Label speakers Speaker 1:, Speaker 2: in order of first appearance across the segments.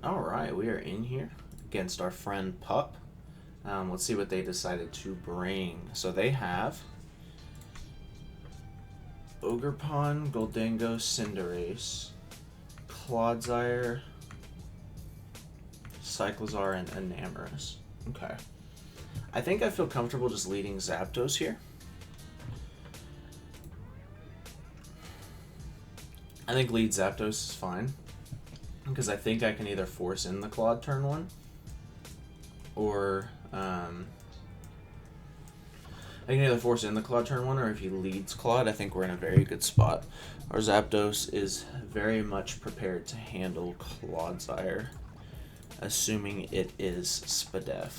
Speaker 1: Alright, we are in here against our friend Pup. Let's see what they decided to bring. So they have Ogerpon, Goldango, Cinderace, Clodsire, Cyclizar, and Enamorous. Okay. I think I feel comfortable just leading ZAPDOS here. I think lead ZAPDOS is fine, because I think I can either force in the Claude turn 1, or I can either force in the Claude turn 1, or if he leads Claude, I think we're in a very good spot. Our ZAPDOS is very much prepared to handle Clodsire, assuming it is Spadef.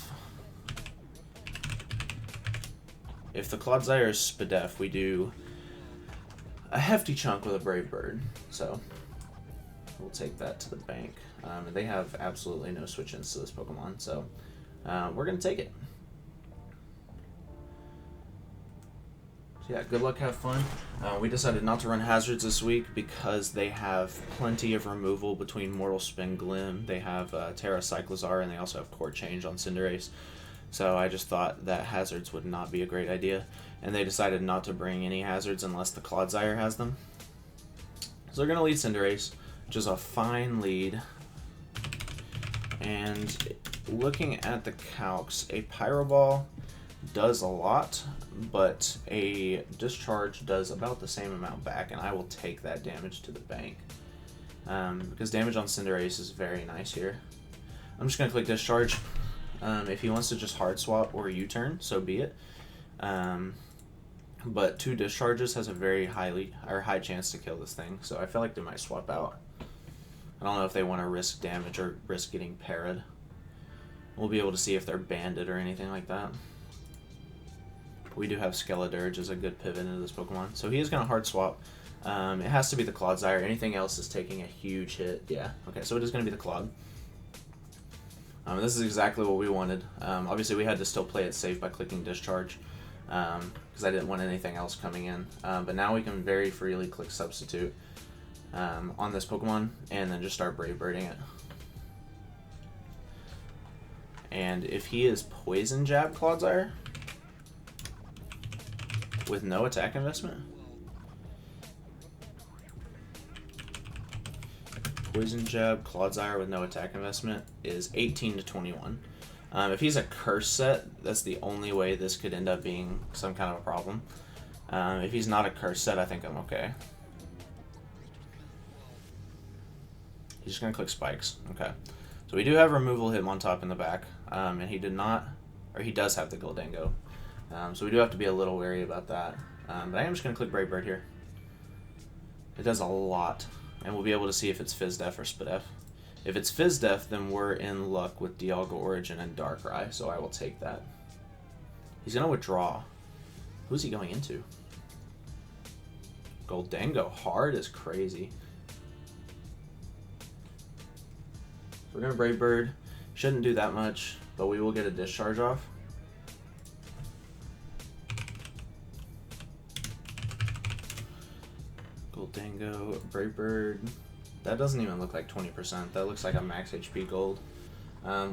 Speaker 1: If the Clodsire is Spadef, we do a hefty chunk with a Brave Bird, so we'll take that to the bank. And they have absolutely no switch-ins to this Pokemon, so we're going to take it. So yeah, good luck, have fun. We decided not to run Hazards this week because they have plenty of removal between Mortal Spin, Glim. They have Terra Cyclizar, and they also have Core Change on Cinderace. So I just thought that Hazards would not be a great idea. And they decided not to bring any Hazards unless the Clodsire has them. So they're going to lead Cinderace, which is a fine lead. And looking at the calcs, a Pyro Ball does a lot, but a Discharge does about the same amount back, and I will take that damage to the bank. Because damage on Cinderace is very nice here. I'm just going to click Discharge. If he wants to just Hard Swap or U-turn, so be it. But 2 Discharges has a very high chance to kill this thing, so I feel like they might swap out. I don't know if they want to risk damage or risk getting parried. We'll be able to see if they're banded or anything like that. We do have Skeledirge as a good pivot into this Pokemon. So he is going to Hard Swap. It has to be the Clodsire. Anything else is taking a huge hit. Yeah, okay, so it is going to be the Clod. This is exactly what we wanted. Obviously, we had to still play it safe by clicking Discharge, because I didn't want anything else coming in. But now we can very freely click Substitute on this Pokemon, and then just start Brave Birding it. And if he is Poison Jab Clodsire with no attack investment, Poison Jab Clodsire with no attack investment is 18 to 21. If he's a curse set, that's the only way this could end up being some kind of a problem. If he's not a curse set, I think I'm okay. He's just going to click Spikes. Okay. So we do have removal Hitmontop in the back, and he did not, or he does have the Goldango. So we do have to be a little wary about that. But I am just going to click Brave Bird here. It does a lot, and we'll be able to see if it's Fizdef or Spadef. If it's Fizdef, then we're in luck with Dialga Origin and Darkrai, so I will take that. He's going to withdraw. Who's he going into? Goldango hard is crazy. We're going to Brave Bird. Shouldn't do that much, but we will get a Discharge off. Goldango, Brave Bird. That doesn't even look like 20%. That looks like a max HP gold.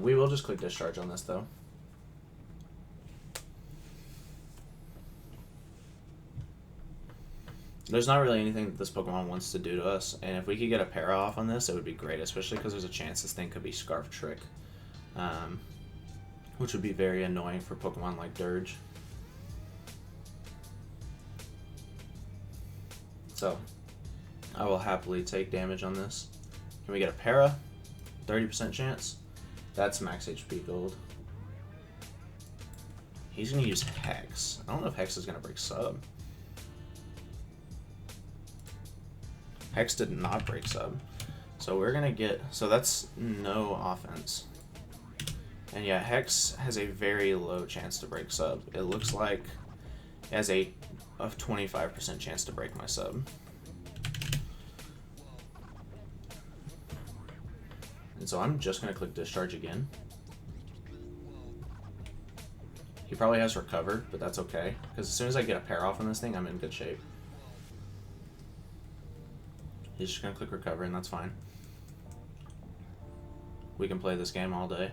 Speaker 1: We will just click Discharge on this, though. There's not really anything that this Pokemon wants to do to us, and if we could get a para off on this, it would be great, especially because there's a chance this thing could be Scarf Trick, which would be very annoying for Pokemon like Dirge. So, I will happily take damage on this. Can we get a para? 30% chance? That's max HP gold. He's going to use Hex. I don't know if Hex is going to break sub. Hex did not break sub. So we're going to get... So that's no offense. And yeah, Hex has a very low chance to break sub. It looks like it has a 25% chance to break my sub. And so I'm just going to click Discharge again. He probably has Recover, but that's okay. Because as soon as I get a pair off on this thing, I'm in good shape. He's just going to click Recover, and that's fine. We can play this game all day.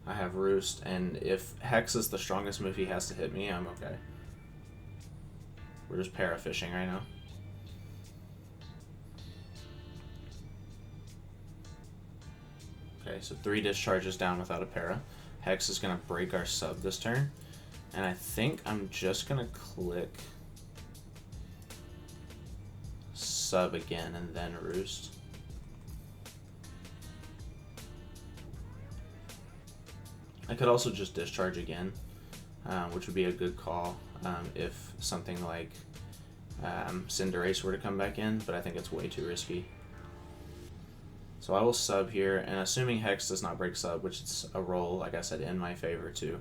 Speaker 1: I have Roost, and if Hex is the strongest move he has to hit me, I'm okay. We're just para-fishing right now. Okay, so 3 discharges down without a para. Hex is going to break our sub this turn. And I think I'm just going to click sub again and then Roost. I could also just discharge again, which would be a good call if something like Cinderace were to come back in, but I think it's way too risky. So I will sub here, and assuming Hex does not break sub, which is a roll, like I said, in my favor too,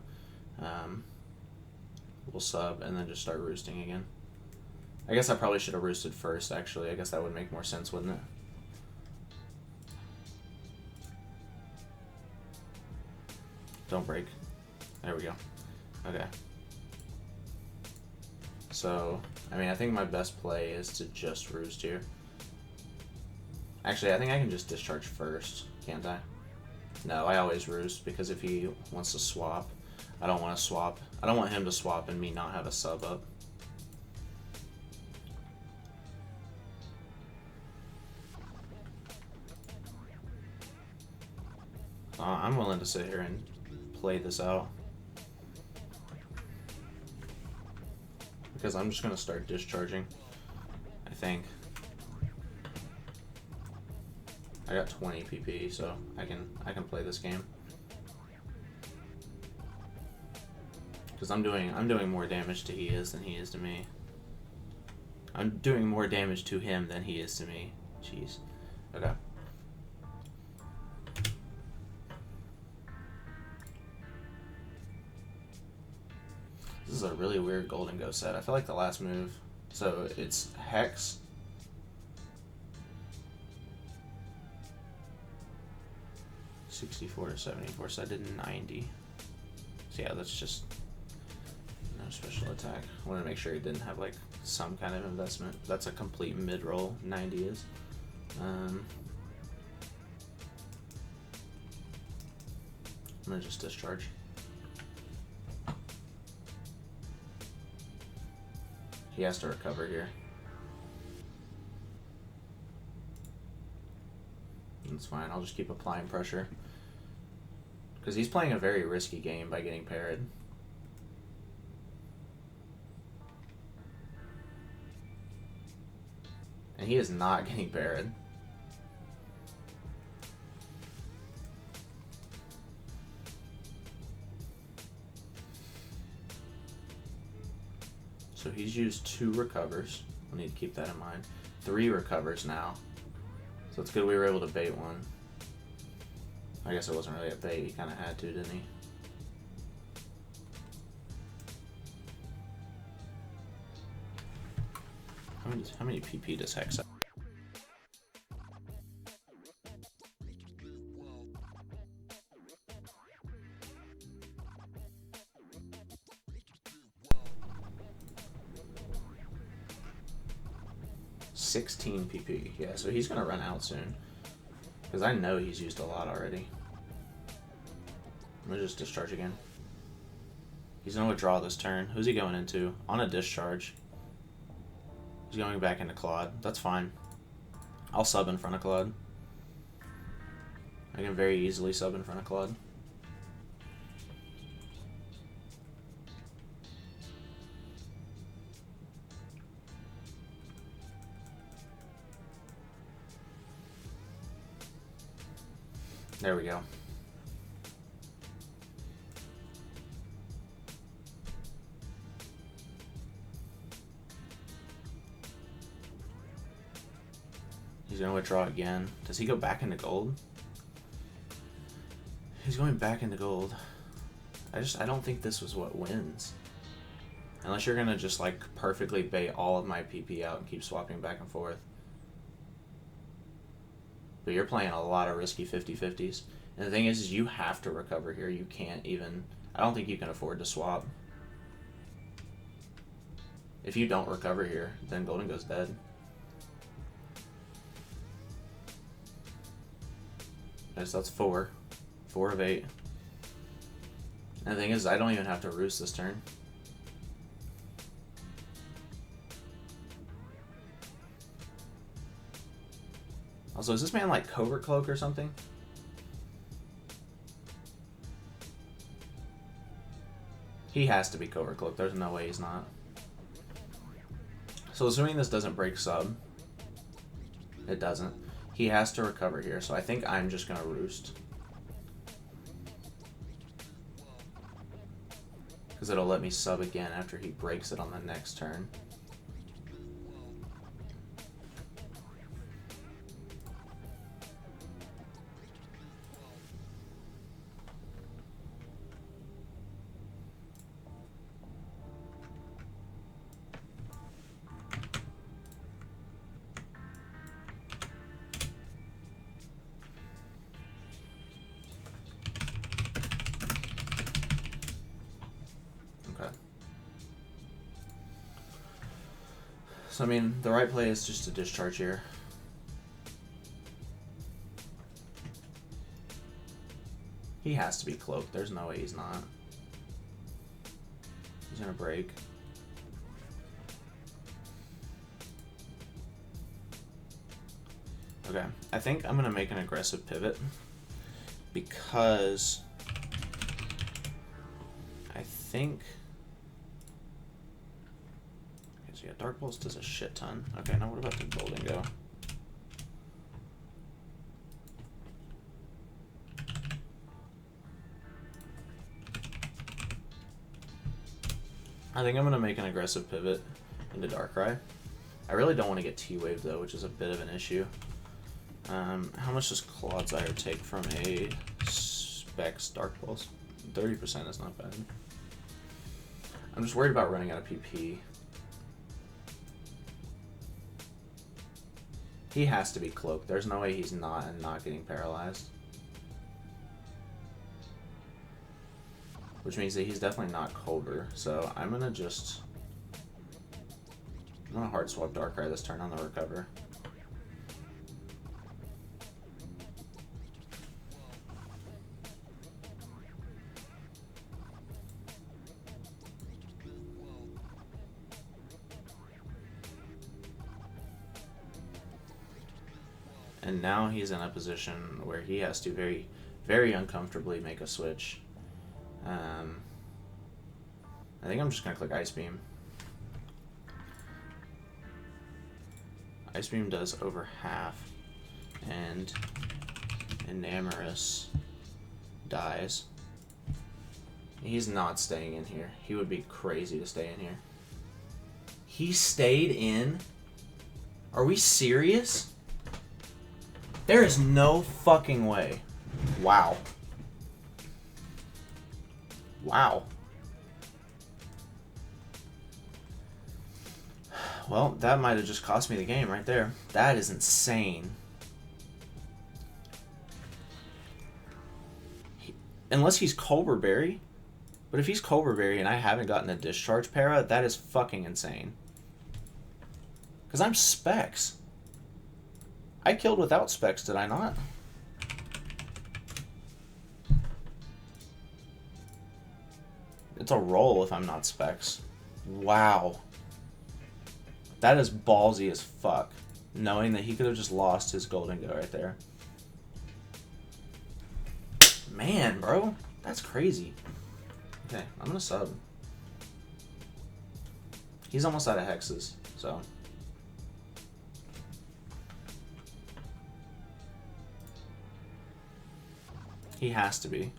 Speaker 1: we'll sub and then just start roosting again. I guess I probably should have roosted first, actually. I guess that would make more sense, wouldn't it? Don't break. There we go. Okay. So, I mean, I think my best play is to just roost here. Actually, I think I can just discharge first, can't I? No, I always roost, because if he wants to swap, I don't want to swap. I don't want him to swap and me not have a sub up. I'm willing to sit here and play this out, because I'm just going to start discharging, I think. I got 20 PP, so I can play this game. Because I'm doing more damage to he is than he is to me. I'm doing more damage to him than he is to me. Jeez. Okay. This is a really weird Golden Go set. I feel like the last move. So it's Hex. $64 to $74, so I did 90. So yeah, that's just no special attack. I wanted to make sure he didn't have like some kind of investment. That's a complete mid-roll, 90 is. I'm gonna just discharge. He has to recover here. That's fine, I'll just keep applying pressure. Because he's playing a very risky game by getting parried. And he is not getting parried. So he's used 2 recovers. I need to keep that in mind. 3 recovers now. So it's good we were able to bait one. I guess it wasn't really a bait, he kind of had to, didn't he? How many PP does Hex have? $16 PP. Yeah, so he's gonna run out soon. Because I know he's used a lot already. I'm gonna just discharge again. He's gonna withdraw this turn. Who's he going into? On a discharge. He's going back into Claude. That's fine. I'll sub in front of Claude. I can very easily sub in front of Claude. There we go. He's going to withdraw again. Does he go back into gold? He's going back into gold. I don't think this was what wins. Unless you're going to just like perfectly bait all of my PP out and keep swapping back and forth. But you're playing a lot of risky 50-50s. And the thing is you have to recover here. You can't even... I don't think you can afford to swap. If you don't recover here, then Golden goes dead. Yes, that's 4. 4 of 8. And the thing is, I don't even have to roost this turn. Also, is this man like Covert Cloak or something? He has to be Covert Cloak. There's no way he's not. So assuming this doesn't break sub, it doesn't. He has to recover here, so I think I'm just going to roost. Because it'll let me sub again after he breaks it on the next turn. So, I mean, the right play is just to discharge here. He has to be cloaked. There's no way he's not. He's gonna break. Okay, I think I'm gonna make an aggressive pivot because I think... So yeah, Dark Pulse does a shit ton. Okay, now what about the Golden Go? I think I'm going to make an aggressive pivot into Darkrai. I really don't want to get T-Wave though, which is a bit of an issue. How much does Clodsire take from a Specs Dark Pulse? 30% is not bad. I'm just worried about running out of PP. He has to be cloaked. There's no way he's not and not getting paralyzed. Which means that he's definitely not Cobra. So I'm gonna hard swap Darkrai this turn on the recover. And now he's in a position where he has to very, very uncomfortably make a switch. I think I'm just going to click Ice Beam. Ice Beam does over half, and Enamorous dies. He's not staying in here. He would be crazy to stay in here. He stayed in? Are we serious? There is no fucking way. Wow. Wow. Well, that might have just cost me the game right there. That is insane. Unless he's Cobra Berry. But if he's Cobra Berry and I haven't gotten a discharge para, that is fucking insane. Because I'm Specs. I killed without Specs, did I not? It's a roll if I'm not Specs. Wow. That is ballsy as fuck. Knowing that he could have just lost his Golden Go right there. Man, bro. That's crazy. Okay, I'm gonna sub. He's almost out of hexes, so... He has to be.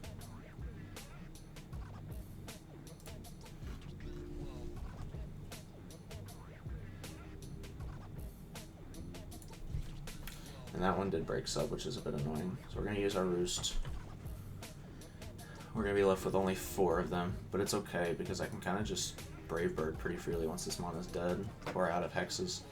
Speaker 1: And that one did break sub, which is a bit annoying. So we're going to use our Roost. We're going to be left with only 4 of them, but it's okay because I can kind of just Brave Bird pretty freely once this Mona's dead or out of hexes.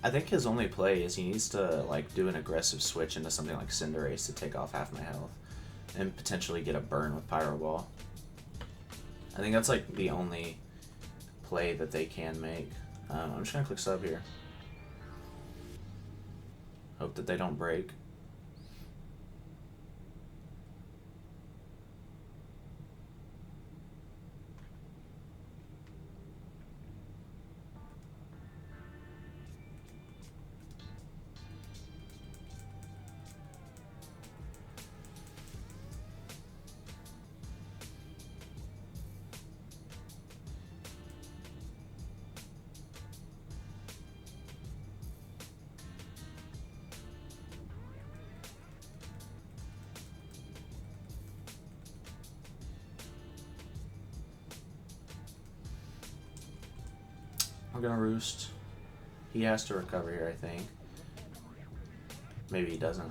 Speaker 1: I think his only play is he needs to like do an aggressive switch into something like Cinderace to take off half my health, and potentially get a burn with Pyro Ball. I think that's like the only play that they can make. I'm just gonna click sub here. Hope that they don't break. I'm gonna roost. He has to recover here, I think. Maybe he doesn't.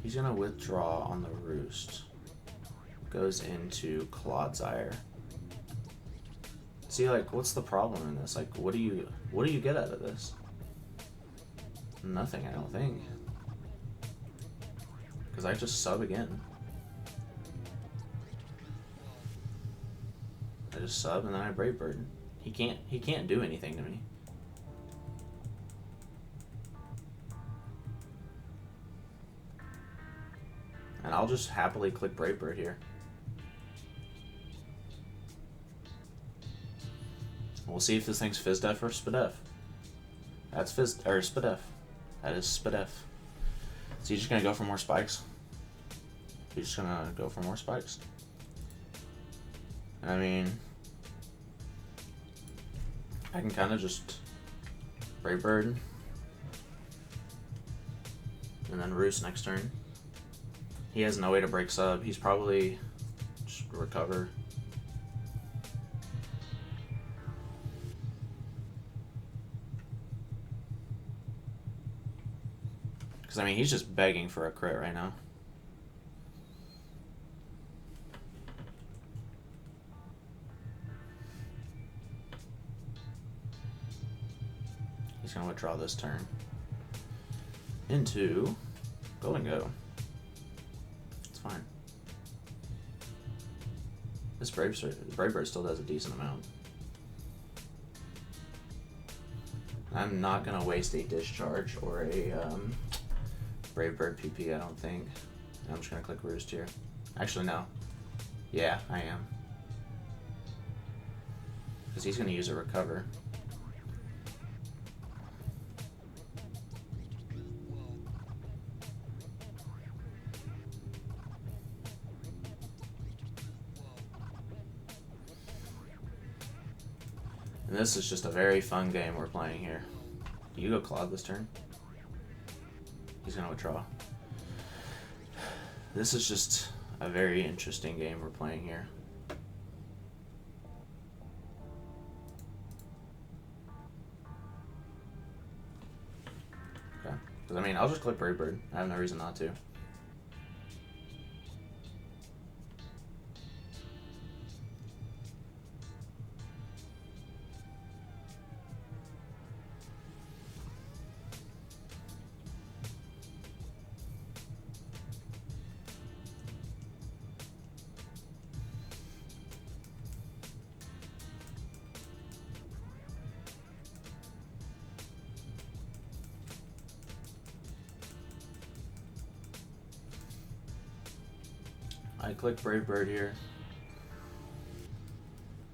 Speaker 1: He's gonna withdraw on the roost. Goes into Clodsire. See, like, what's the problem in this? Like, what do you get out of this? Nothing, I don't think. Because I just sub again. I just sub and then I Brave Bird. He can't do anything to me. And I'll just happily click Brave Bird here. We'll see if this thing's Fizdef or Spadef. That's Spadef. That is Spadef. So he's just gonna go for more spikes. He's just gonna go for more spikes. I mean, I can kind of just Brave Bird and then Roost next turn. He has no way to break sub. He's probably just recover. Because, I mean, he's just begging for a crit right now. He's going to withdraw this turn into Golden Go. It's fine. This Brave Bird still does a decent amount. I'm not going to waste a Discharge or a Brave Bird PP, I don't think. I'm just going to click Roost here. Actually, no. Yeah, I am. Because he's going to use a Recover. And this is just a very fun game we're playing here. Do you go Clod this turn? He's going to withdraw. This is just a very interesting game we're playing here. Okay. Because, I mean, I'll just click Brave Bird. I have no reason not to. I click Brave Bird here.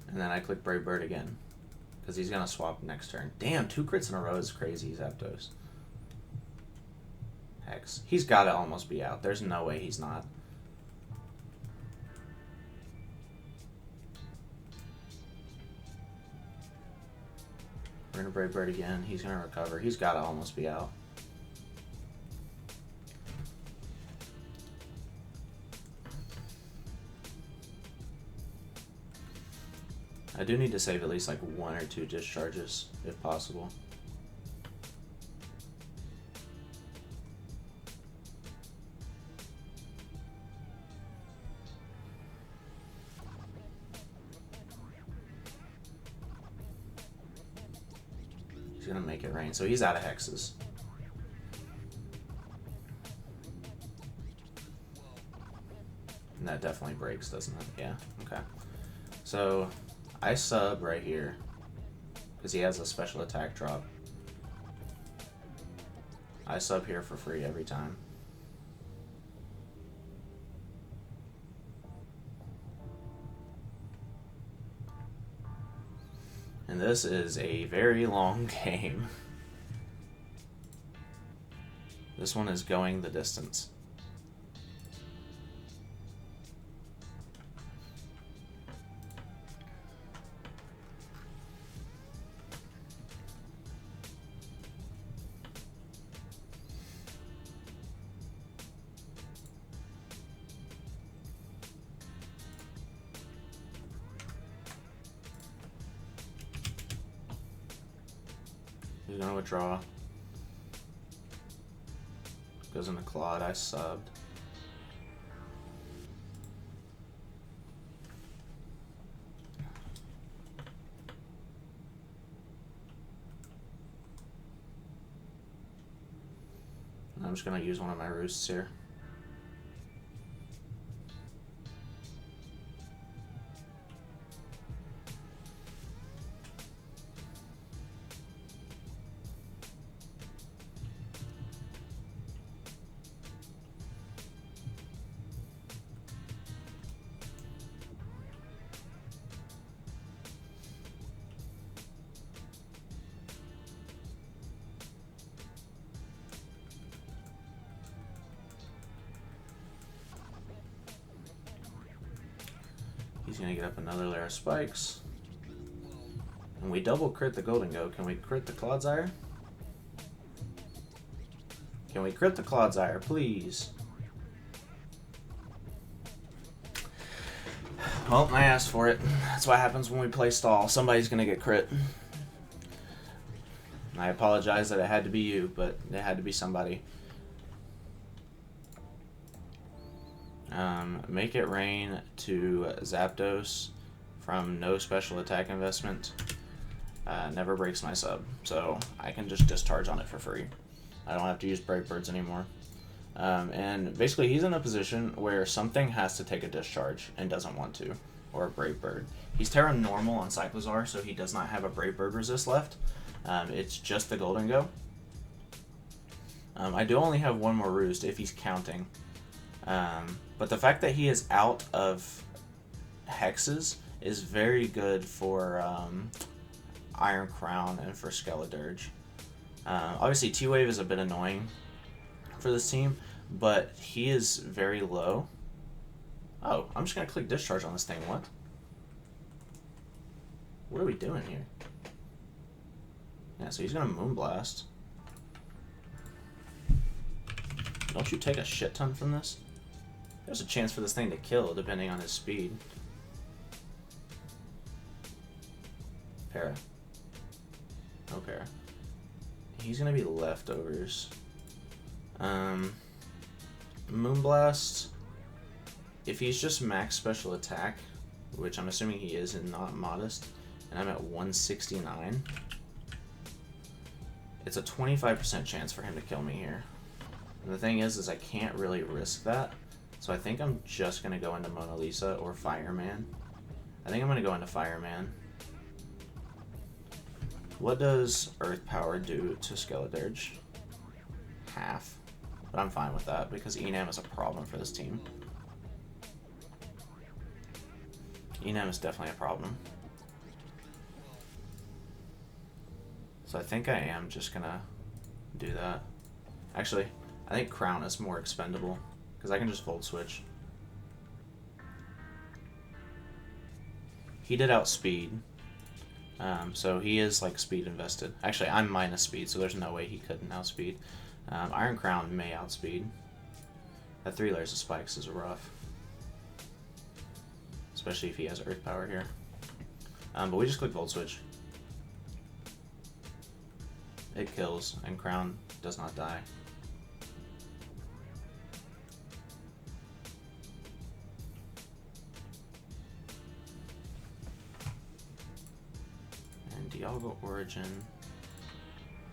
Speaker 1: And then I click Brave Bird again. Because he's going to swap next turn. Damn, 2 crits in a row is crazy, ZAPDOS. Hex. He's got to almost be out. There's no way he's not. We're going to Brave Bird again. He's going to recover. He's got to almost be out. I do need to save at least like 1 or 2 discharges, if possible. gonna make it rain. So he's out of hexes. And that definitely breaks, doesn't it? Yeah, okay. So I sub right here because he has a special attack drop. I sub here for free every time. And this is a very long game. This one is going the distance. He's gonna withdraw. Goes into Claude, I subbed. I'm just gonna use one of my roosts here. He's gonna get up another layer of spikes. And we double crit the Golden Go. Can we crit the Clodsire? Can we crit the Clodsire, please? Well, I asked for it. That's what happens when we play stall. Somebody's gonna get crit. I apologize that it had to be you, but it had to be somebody. Make it rain to ZAPDOS from no special attack investment. Never breaks my sub, so I can just discharge on it for free. I don't have to use Brave Birds anymore. And basically he's in a position where something has to take a discharge and doesn't want to, or a Brave Bird. He's Terra normal on Cyclozar, so he does not have a Brave Bird resist left. It's just the Golden Go. I do only have one more roost if he's counting. But the fact that he is out of hexes is very good for Iron Crown and for Skeledirge. Obviously T-Wave is a bit annoying for this team, but he is very low. Oh, I'm just going to click discharge on this thing. What? What are we doing here? Yeah, so he's going to Moonblast. Don't you take a shit ton from this? There's a chance for this thing to kill, depending on his speed. Para. No para. He's gonna be leftovers. Moonblast. If he's just max special attack, which I'm assuming he is and not modest, and I'm at 169, it's a 25% chance for him to kill me here. And the thing is I can't really risk that. So I think I'm just going to go into Mona Lisa or Fireman. I think I'm going to go into Fireman. What does Earth Power do to Skeledirge? Half. But I'm fine with that because Enam is a problem for this team. Enam is definitely a problem. So I think I am just going to do that. Actually, I think Crown is more expendable. Because I can just Volt Switch. He did outspeed. So he is like speed invested. Actually, I'm minus speed, so there's no way he couldn't outspeed. Iron Crown may outspeed. That 3 layers of spikes is rough. Especially if he has Earth Power here. But we just click Volt Switch. It kills, and Crown does not die. Dialga Origin.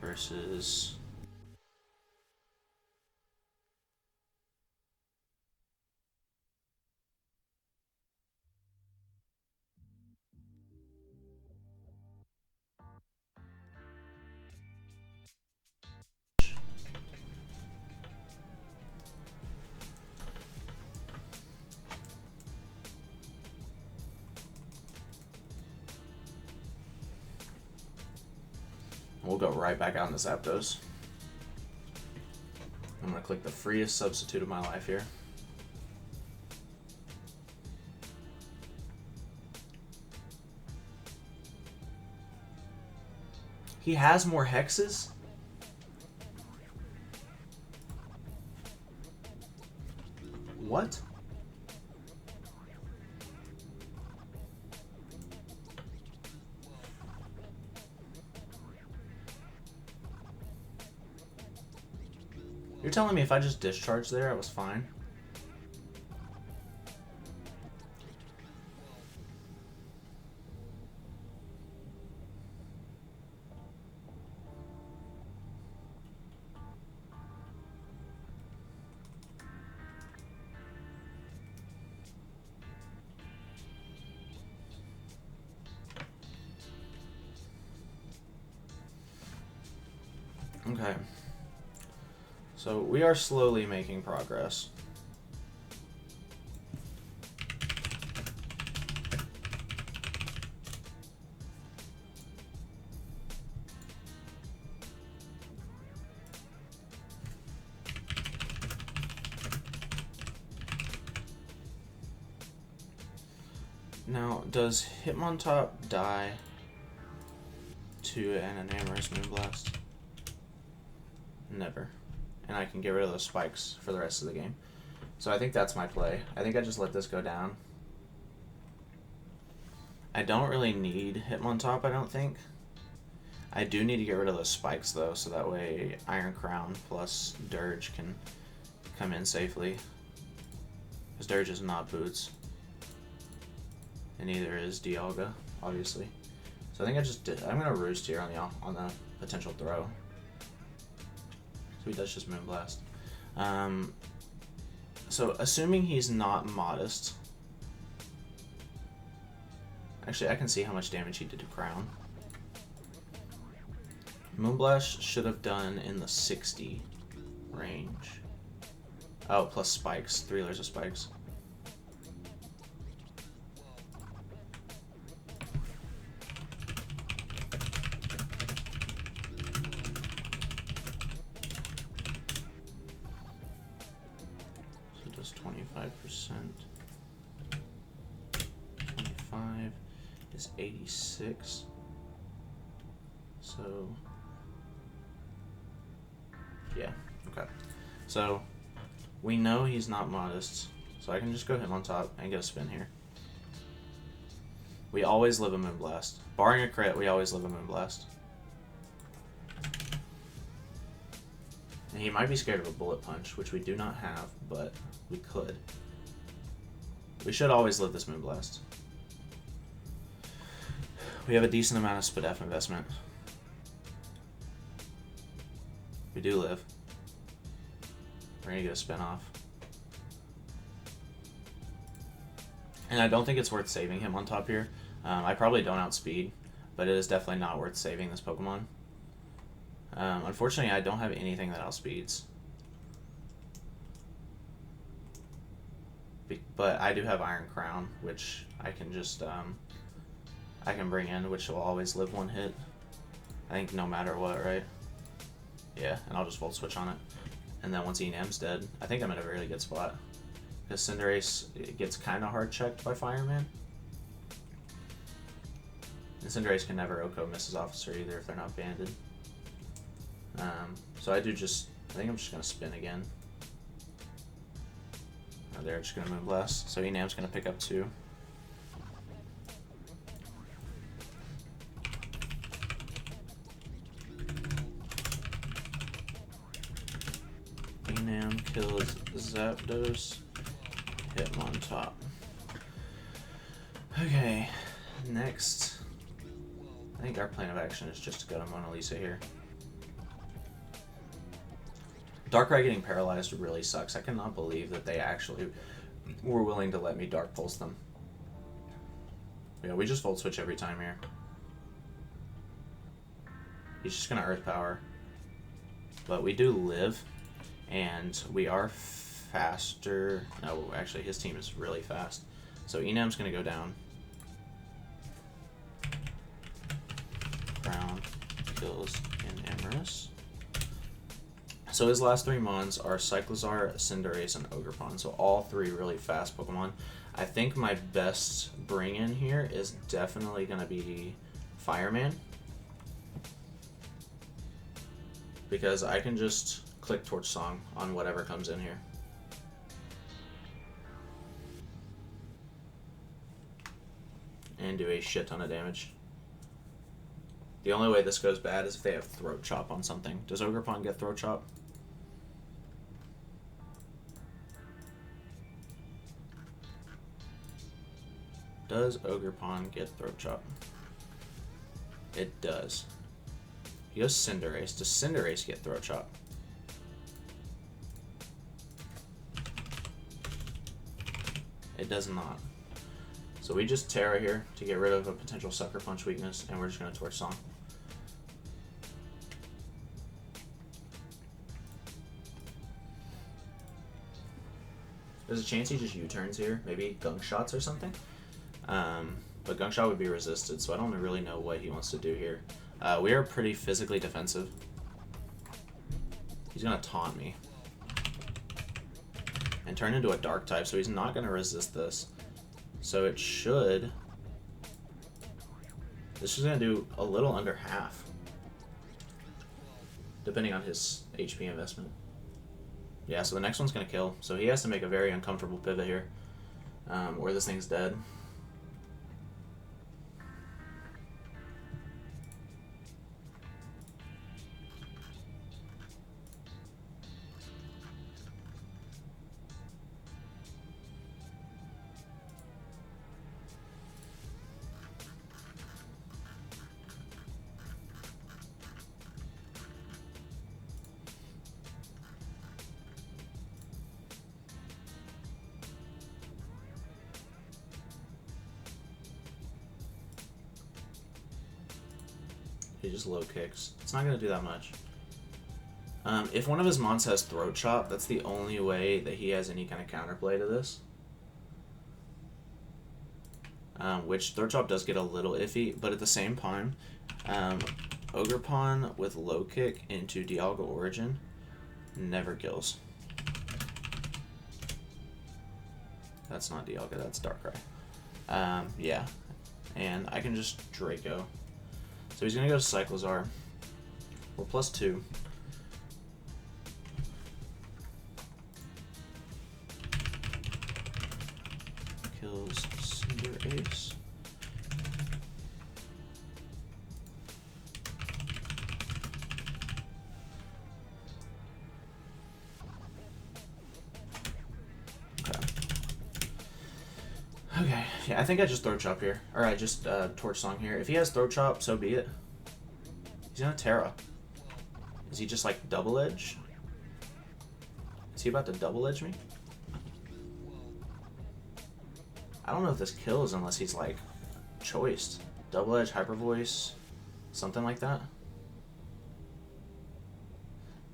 Speaker 1: versus we'll go right back out into ZAPDOS. I'm going to click the freest substitute of my life here. He has more hexes? What? You're telling me if I just discharged there, I was fine? Okay. So we are slowly making progress. Now, does Hitmontop die to an Enamorous Moonblast? Never. And I can get rid of those spikes for the rest of the game. So I think that's my play. I think I just let this go down. I don't really need Hitmontop, I don't think. I do need to get rid of those spikes, though, so that way Iron Crown plus Dirge can come in safely. Because Dirge is not boots. And neither is Dialga, obviously. So I think I just did. I'm going to Roost here on the potential throw. So he does just Moonblast. So assuming he's not Modest. Actually, I can see how much damage he did to Crown. Moonblast should have done in the 60 range. Oh, plus spikes. 3 layers of spikes. So it does 25%. 25 is 86. So, yeah, okay. So, we know he's not Modest, so I can just go Hitmontop and get a spin here. We always live a Moonblast. Barring a crit, we always live a Moonblast. And he might be scared of a Bullet Punch, which we do not have, but we could. We should always live this Moonblast. We have a decent amount of Spadef investment. We do live. We're gonna get a spin off. And I don't think it's worth saving him on top here. I probably don't outspeed, but it is definitely not worth saving this Pokemon. Unfortunately, I don't have anything that outspeeds. But I do have Iron Crown, which I can just I can bring in, which will always live one hit. I think no matter what, right? Yeah, and I'll just Volt Switch on it. And then once Enam's dead, I think I'm in a really good spot. Because Cinderace gets kind of hard checked by Fireman. And Cinderace can never Oko Mrs. Officer either if they're not banded. So I think I'm just going to spin again. They're just going to Moonblast. So Enam's going to pick up 2. Enam kills Zapdos. Hitmontop. Okay, next. I think our plan of action is just to go to Mona Lisa here. Darkrai getting paralyzed really sucks. I cannot believe that they actually were willing to let me Dark Pulse them. Yeah, we just Volt Switch every time here. He's just going to Earth Power. But we do live, and we are faster. No, actually, his team is really fast. So Enam's going to go down. Brown kills in Amorous. So his last 3 mons are Cyclizar, Cinderace, and Ogerpon. So all 3 really fast Pokemon. I think my best bring-in here is definitely going to be Fireman. Because I can just click Torch Song on whatever comes in here. And do a shit ton of damage. The only way this goes bad is if they have Throat Chop on something. Does Ogerpon get Throat Chop? Does Ogerpon get Throat Chop? It does. He goes Cinderace. Does Cinderace get Throat Chop? It does not. So we just Terra here to get rid of a potential Sucker Punch weakness, and we're just going to Torch Song. There's a chance he just U-turns here, maybe Gunk Shots or something. But Gunk Shot would be resisted, so I don't really know what he wants to do here. We are pretty physically defensive. He's going to taunt me. And turn into a Dark type, so he's not going to resist this. So it should... This is going to do a little under half. Depending on his HP investment. Yeah, so the next one's going to kill. So he has to make a very uncomfortable pivot here. Or this thing's dead. He just low kicks. It's not going to do that much. If one of his mons has Throat Chop, that's the only way that he has any kind of counterplay to this. Which Throat Chop does get a little iffy, but at the same time, Ogerpon with low kick into Dialga Origin never kills. That's not Dialga, that's Darkrai. Yeah, and I can just Draco. So he's going to go to Cyclizar. We're +2. Kills Cinderace. Okay, yeah, I think I just Throat Chop here. Or I just Torch Song here. If he has Throat Chop, so be it. He's gonna Terra. Is he just like Double Edge? Is he about to Double Edge me? I don't know if this kills unless he's like choiced. Double Edge, Hyper Voice, something like that.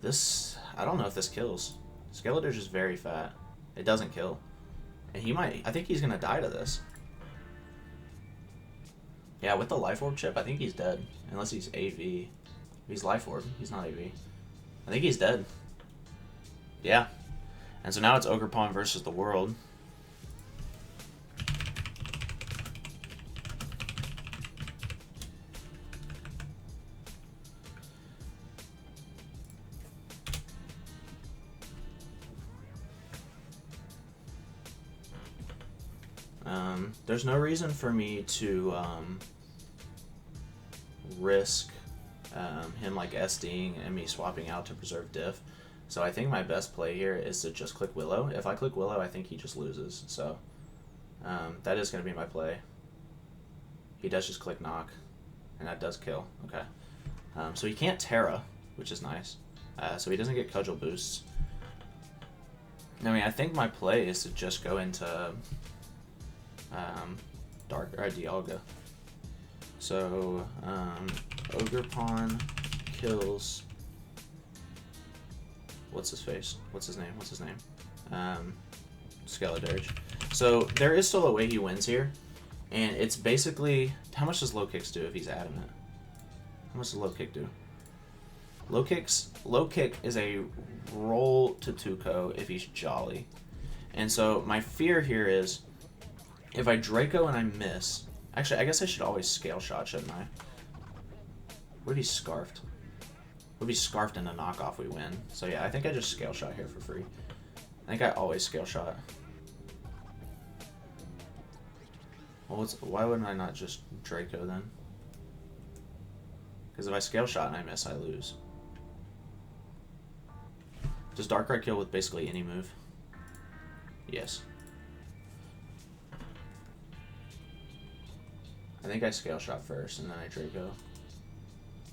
Speaker 1: This, I don't know if this kills. Skeletor's just very fat. It doesn't kill. And he might, I think he's gonna die to this. Yeah, with the Life Orb chip, I think he's dead. Unless he's AV. If he's Life Orb, he's not AV. I think he's dead. Yeah. And so now it's Ogerpon versus the world. There's no reason for me to risk him like SDing and me swapping out to preserve diff. So I think my best play here is to just click Willow. If I click Willow, I think he just loses. So that is going to be my play. He does just click Knock, and that does kill. Okay. So he can't Terra, which is nice. so he doesn't get cudgel boosts. I mean, I think my play is to just go into Dark or Dialga. So Ogre Pawn kills. What's his face? What's his name? What's his name? Skeledirge. So there is still a way he wins here, and it's basically how much does low kicks do if he's adamant? How much does low kick do? Low kick is a roll to Tuco if he's jolly. And so my fear here is if I Draco and I miss, actually I guess I should always scale shot, shouldn't I? What if he's scarfed? What if he's scarfed in a knockoff we win? So yeah, I think I just scale shot here for free. I think I always scale shot. Well, why wouldn't I not just Draco then? Because if I scale shot and I miss, I lose. Does Darkrai kill with basically any move? Yes. I think I scale shot first and then I Draco.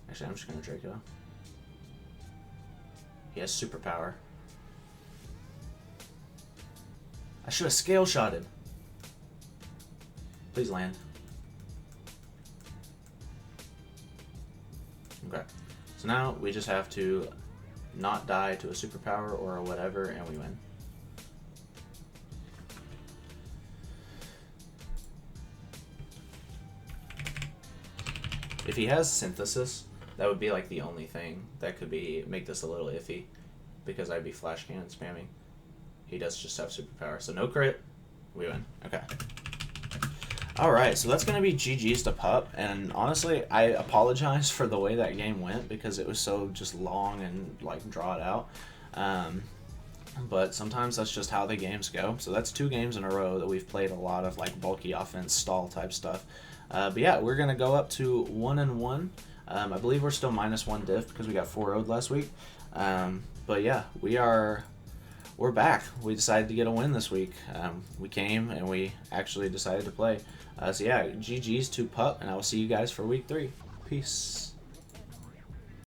Speaker 1: Actually, I'm just gonna Draco. He has superpower. I should have scale shotted. Please land. Okay. So now we just have to not die to a superpower or a whatever, and we win. If he has synthesis, that would be like the only thing that could make this a little iffy, because I'd be flash cannon spamming. He does just have superpower, so no crit, we win. Okay. Alright, so that's going to be GG's to Pup, and honestly, I apologize for the way that game went, because it was so just long and, like, drawn out. But sometimes that's just how the games go. So that's 2 games in a row that we've played a lot of, like, bulky offense, stall type stuff. But yeah, we're going to go up to 1-1. I believe we're still -1 diff, because we got 4-0'd last week. But yeah, we're back. We decided to get a win this week. We came and we actually decided to play. So yeah, GG's to Pup, and I will see you guys for week 3. Peace.